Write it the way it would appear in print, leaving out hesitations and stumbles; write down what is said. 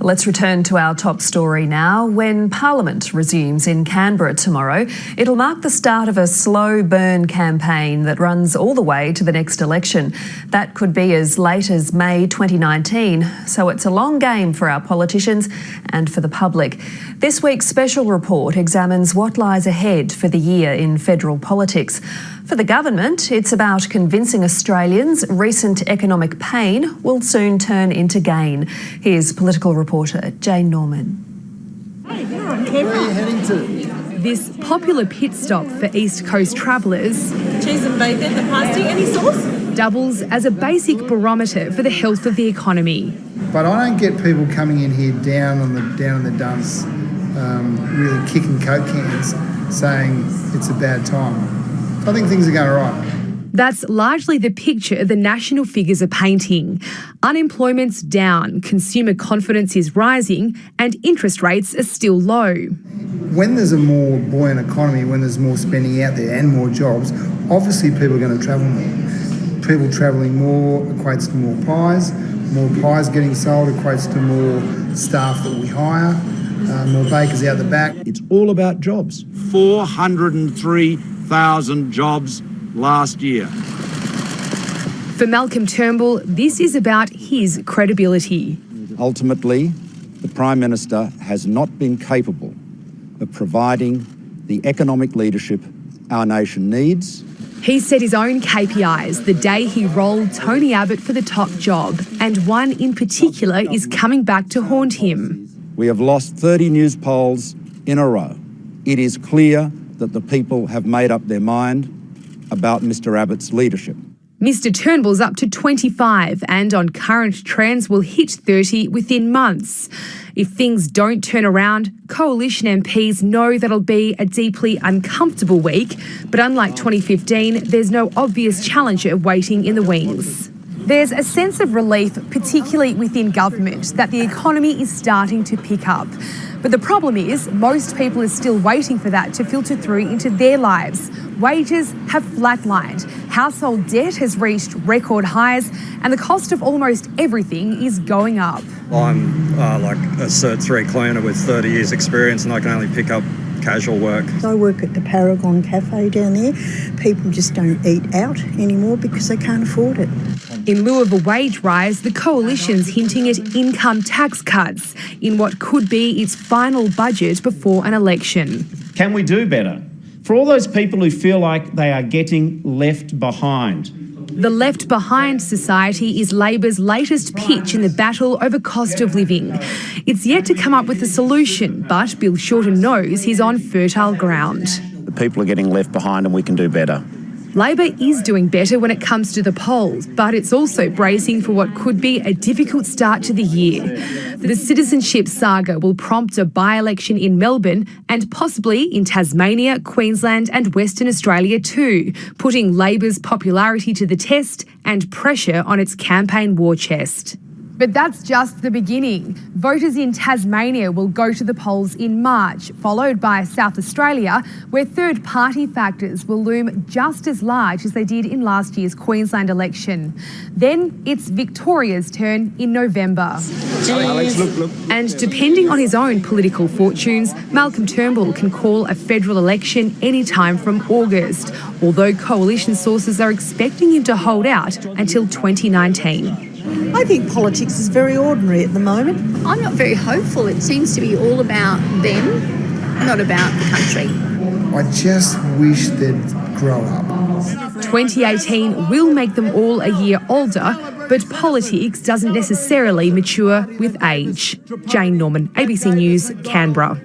Let's return to our top story now. When Parliament resumes in Canberra tomorrow, it'll mark the start of a slow burn campaign that runs all the way to the next election. That could be as late as May 2019, so it's a long game for our politicians and for the public. This week's special report examines what lies ahead for the year in federal politics. For the government, it's about convincing Australians recent economic pain will soon turn into gain. Here's political reporter Jane Norman. Hey, you're on camera. Where are you heading to? This popular pit stop for East Coast travellers, cheese and bacon, the pasty, any sauce? Doubles as a basic barometer for the health of the economy. But I don't get people coming in here down in the dumps, really kicking Coke cans, saying it's a bad time. I think things are going all right. That's largely the picture the national figures are painting. Unemployment's down, consumer confidence is rising, and interest rates are still low. When there's a more buoyant economy, when there's more spending out there and more jobs, obviously people are going to travel more. People travelling more equates to more pies. More pies getting sold equates to more staff that we hire, more bakers out the back. It's all about jobs. 403,000 jobs last year. For Malcolm Turnbull, this is about his credibility. Ultimately, the Prime Minister has not been capable of providing the economic leadership our nation needs. He set his own KPIs the day he rolled Tony Abbott for the top job, and one in particular is coming back to haunt him. We have lost 30 Newspolls in a row. It is clear that the people have made up their mind about Mr Abbott's leadership. Mr Turnbull's up to 25 and on current trends will hit 30 within months. If things don't turn around, Coalition MPs know that'll be a deeply uncomfortable week, but unlike 2015, there's no obvious challenger waiting in the wings. There's a sense of relief, particularly within government, that the economy is starting to pick up. But the problem is, most people are still waiting for that to filter through into their lives. Wages have flatlined, household debt has reached record highs, and the cost of almost everything is going up. I'm like a Cert 3 cleaner with 30 years experience, and I can only pick up casual work. I work at the Paragon Cafe down there. People just don't eat out anymore because they can't afford it. In lieu of a wage rise, the Coalition's hinting at income tax cuts in what could be its final budget before an election. Can we do better? For all those people who feel like they are getting left behind. The left behind society is Labor's latest pitch in the battle over cost of living. It's yet to come up with a solution, but Bill Shorten knows he's on fertile ground. The people are getting left behind and we can do better. Labor is doing better when it comes to the polls, but it's also bracing for what could be a difficult start to the year. The citizenship saga will prompt a by-election in Melbourne and possibly in Tasmania, Queensland and Western Australia too, putting Labor's popularity to the test and pressure on its campaign war chest. But that's just the beginning. Voters in Tasmania will go to the polls in March, followed by South Australia, where third-party factors will loom just as large as they did in last year's Queensland election. Then it's Victoria's turn in November. Alex, look. And depending on his own political fortunes, Malcolm Turnbull can call a federal election any time from August, although Coalition sources are expecting him to hold out until 2019. I think politics is very ordinary at the moment. I'm not very hopeful. It seems to be all about them, not about the country. I just wish they'd grow up. 2018 will make them all a year older, but politics doesn't necessarily mature with age. Jane Norman, ABC News, Canberra.